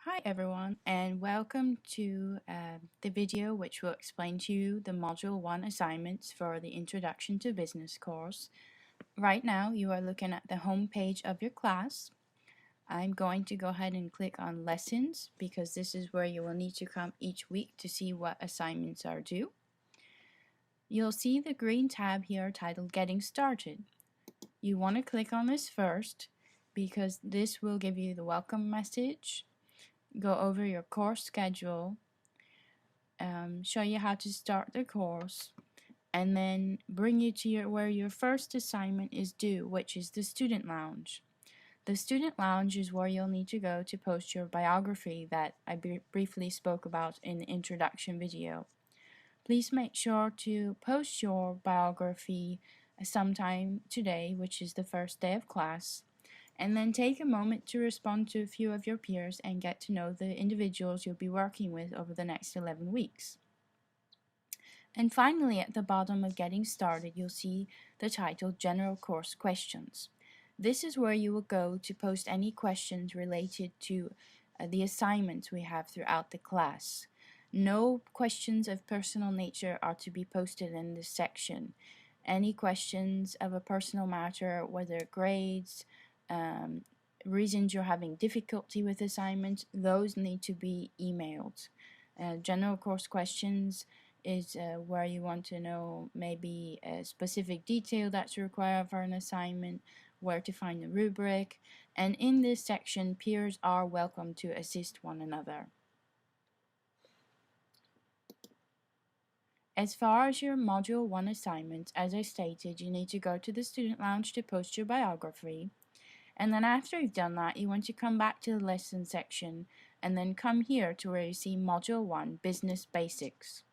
Hi everyone, and welcome to the video which will explain to you the Module 1 assignments for the Introduction to Business course. Right now you are looking at the home page of your class. I'm going to go ahead and click on Lessons because this is where you will need to come each week to see what assignments are due. You'll see the green tab here titled Getting Started. You want to click on this first because this will give you the welcome message, go over your course schedule, show you how to start the course, and then bring you to where your first assignment is due, which is the Student Lounge. The Student Lounge is where you'll need to go to post your biography that I briefly spoke about in the introduction video. Please make sure to post your biography sometime today, which is the first day of class, and then take a moment to respond to a few of your peers and get to know the individuals you'll be working with over the next 11 weeks. And finally, at the bottom of Getting Started, you'll see the title General Course Questions. This is where you will go to post any questions related to the assignments we have throughout the class. No questions of personal nature are to be posted in this section. Any questions of a personal matter, whether grades, reasons you're having difficulty with assignments, those need to be emailed. General course questions is where you want to know maybe a specific detail that's required for an assignment, where to find the rubric, and in this section, peers are welcome to assist one another. As far as your Module 1 assignments, as I stated, you need to go to the Student Lounge to post your biography, and then after you've done that, you want to come back to the lesson section, and then come here to where you see Module 1, Business Basics.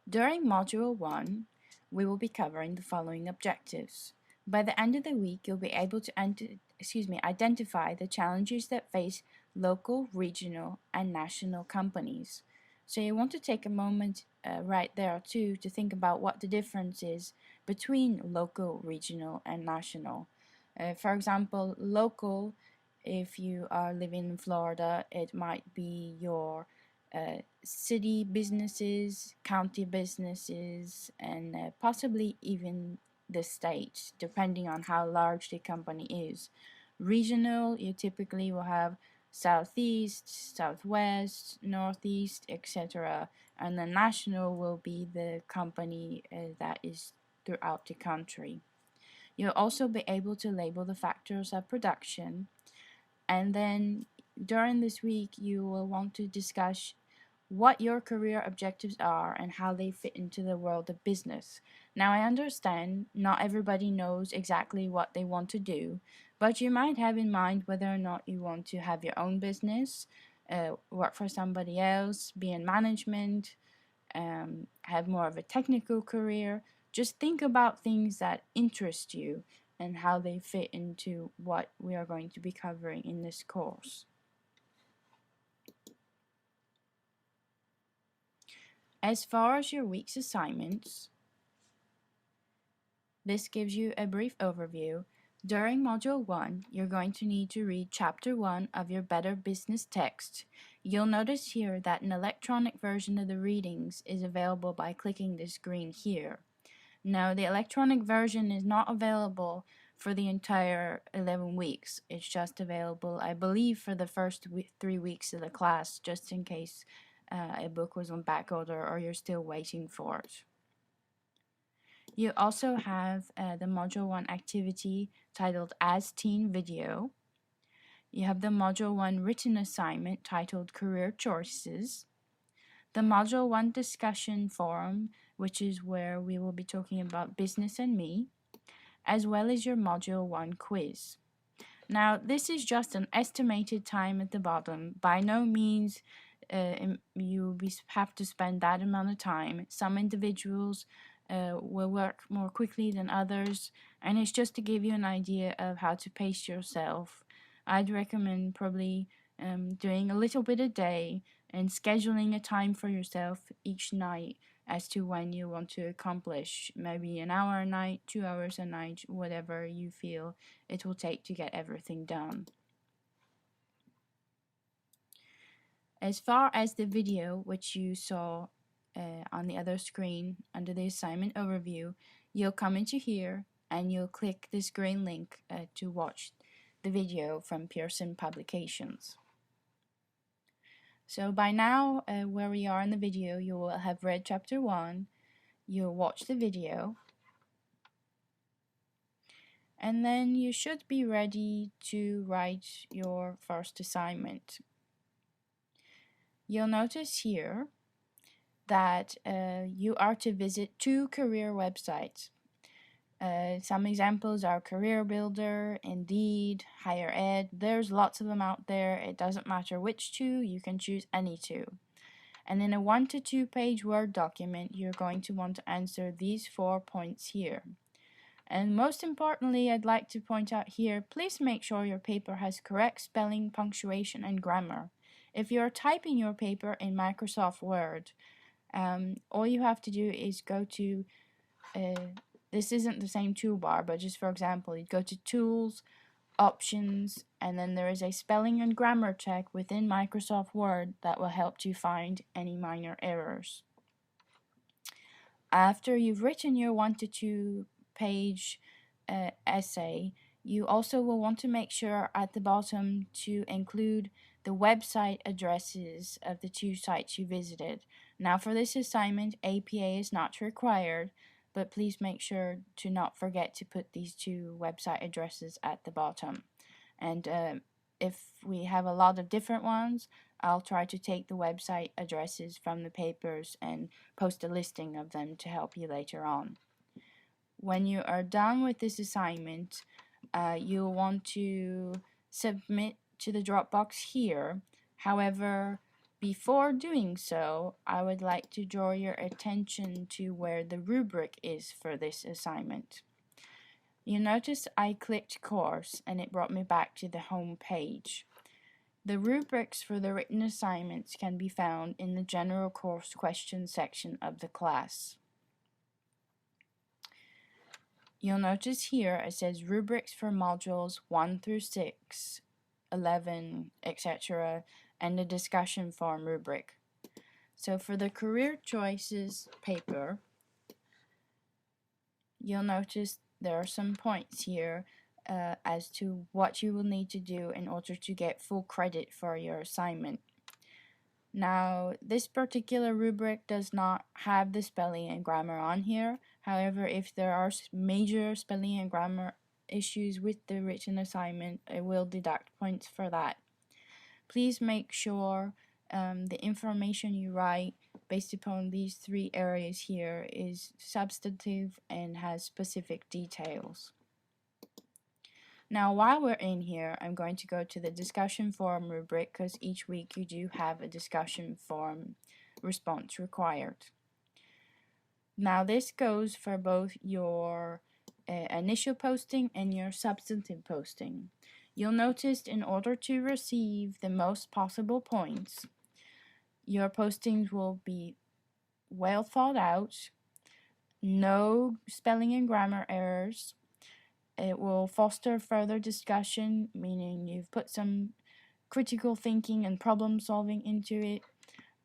During Module 1, we will be covering the following objectives. By the end of the week, you'll be able to identify the challenges that face local, regional, and national companies. So you want to take a moment right there too to think about what the difference is between local, regional, and national. For example, local, if you are living in Florida, it might be your city businesses, county businesses, and possibly even the state, depending on how large the company is. Regional, you typically will have southeast, southwest, northeast, etc. And the national will be the company that is throughout the country. You'll also be able to label the factors of production, and then during this week you will want to discuss what your career objectives are and how they fit into the world of business. Now, I understand not everybody knows exactly what they want to do, but you might have in mind whether or not you want to have your own business, work for somebody else, be in management, have more of a technical career. Just think about things that interest you and how they fit into what we are going to be covering in this course. As far as your week's assignments, this gives you a brief overview. During Module 1, you're going to need to read Chapter 1 of your Better Business text. You'll notice here that an electronic version of the readings is available by clicking this green here. Now, the electronic version is not available for the entire 11 weeks. It's just available, I believe, for the first 3 weeks of the class, just in case a book was on back order or you're still waiting for it. You also have the Module 1 activity titled As Teen Video. You have the Module 1 written assignment titled Career Choices. The Module 1 discussion forum, which is where we will be talking about business and me, as well as your Module 1 quiz. Now, this is just an estimated time at the bottom. By no means you have to spend that amount of time. Some individuals will work more quickly than others, and it's just to give you an idea of how to pace yourself. I'd recommend probably doing a little bit a day and scheduling a time for yourself each night as to when you want to accomplish, maybe an hour a night, 2 hours a night, whatever you feel it will take to get everything done. As far as the video, which you saw on the other screen under the assignment overview, you'll come into here and you'll click this green link to watch the video from Pearson Publications. So by now, where we are in the video, you will have read chapter 1, you'll watch the video, and then you should be ready to write your first assignment. You'll notice here that you are to visit 2 career websites. Some examples are Career Builder, Indeed, Higher Ed. There's lots of them out there. It doesn't matter which 2, you can choose any 2. And in a 1 to 2 page Word document, you're going to want to answer these 4 points here. And most importantly, I'd like to point out here, please make sure your paper has correct spelling, punctuation, and grammar. If you're typing your paper in Microsoft Word, all you have to do is go to, this isn't the same toolbar, but just for example, you go to Tools, Options, and then there is a spelling and grammar check within Microsoft Word that will help you find any minor errors. After you've written your 1 to 2 page essay, you also will want to make sure at the bottom to include the website addresses of the 2 sites you visited. Now for this assignment, APA is not required, but please make sure to not forget to put these 2 website addresses at the bottom. And if we have a lot of different ones, I'll try to take the website addresses from the papers and post a listing of them to help you later on. When you are done with this assignment, you'll want to submit to the Dropbox here. However, before doing so, I would like to draw your attention to where the rubric is for this assignment. You notice I clicked course and it brought me back to the home page. The rubrics for the written assignments can be found in the general course questions section of the class. You'll notice here it says rubrics for modules 1 through 6, 11, etc., and the discussion forum rubric. So for the career choices paper, you'll notice there are some points here as to what you will need to do in order to get full credit for your assignment. Now, this particular rubric does not have the spelling and grammar on here. However, if there are major spelling and grammar issues with the written assignment, it will deduct points for that. Please make sure the information you write based upon these 3 areas here is substantive and has specific details. Now, while we're in here, I'm going to go to the discussion forum rubric because each week you do have a discussion forum response required. Now, this goes for both your initial posting and your substantive posting. You'll notice in order to receive the most possible points, your postings will be well thought out, no spelling and grammar errors. It will foster further discussion, meaning you've put some critical thinking and problem solving into it.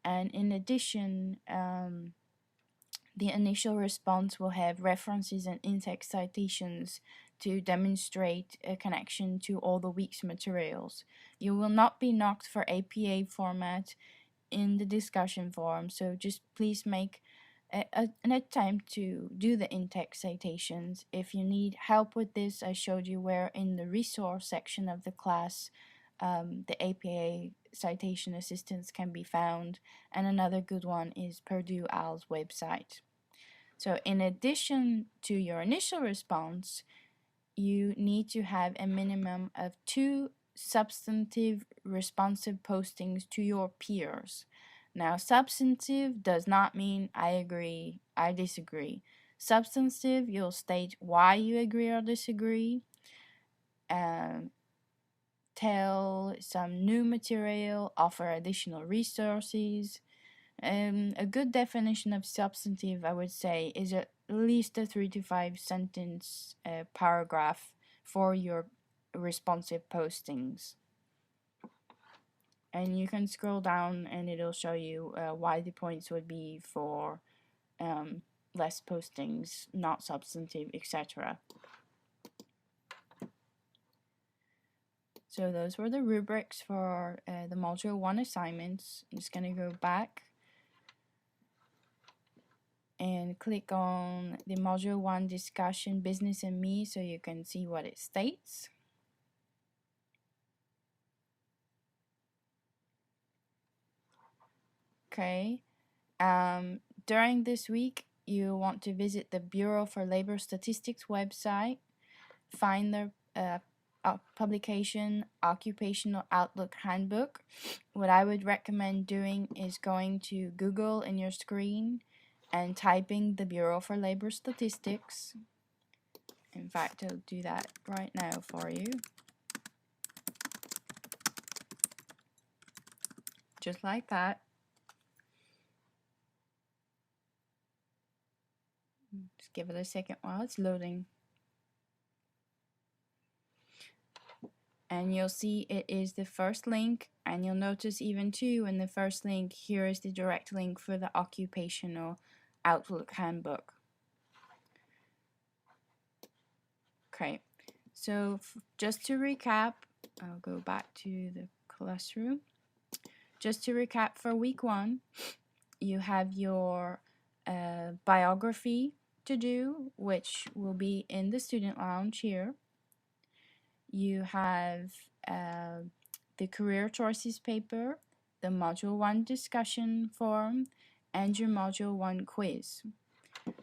And in addition, the initial response will have references and in-text citations to demonstrate a connection to all the week's materials. You will not be knocked for APA format in the discussion forum, so just please make an attempt to do the in-text citations. If you need help with this, I showed you where in the resource section of the class the APA citation assistance can be found, and another good one is Purdue OWL's website. So in addition to your initial response, you need to have a minimum of 2 substantive responsive postings to your peers. Now, substantive does not mean I agree, I disagree. Substantive, you'll state why you agree or disagree, tell some new material, offer additional resources. A good definition of substantive, I would say, is at least a 3 to 5 sentence paragraph for your responsive postings. And you can scroll down and it'll show you why the points would be for less postings, not substantive, etc. So those were the rubrics for the Module 1 assignments. I'm just going to go back and click on the Module 1 discussion, Business and Me, so you can see what it states. Okay. During this week, you want to visit the Bureau for Labor Statistics website, find the publication Occupational Outlook Handbook. What I would recommend doing is going to Google in your screen and typing the Bureau for Labor Statistics. In fact, I'll do that right now for you. Just like that. Just give it a second while it's loading. And you'll see it is the first link, and you'll notice even too in the first link here is the direct link for the Occupational Outlook Handbook. Okay, so just to recap, I'll go back to the classroom. Just to recap for week 1, you have your biography to do, which will be in the student lounge here. You have the career choices paper, the Module 1 discussion forum, and your Module 1 quiz.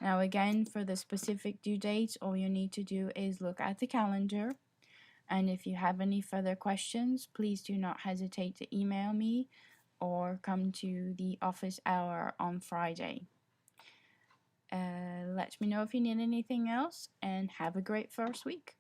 Now again, for the specific due dates, all you need to do is look at the calendar. And if you have any further questions, please do not hesitate to email me or come to the office hour on Friday. Let me know if you need anything else, and have a great first week.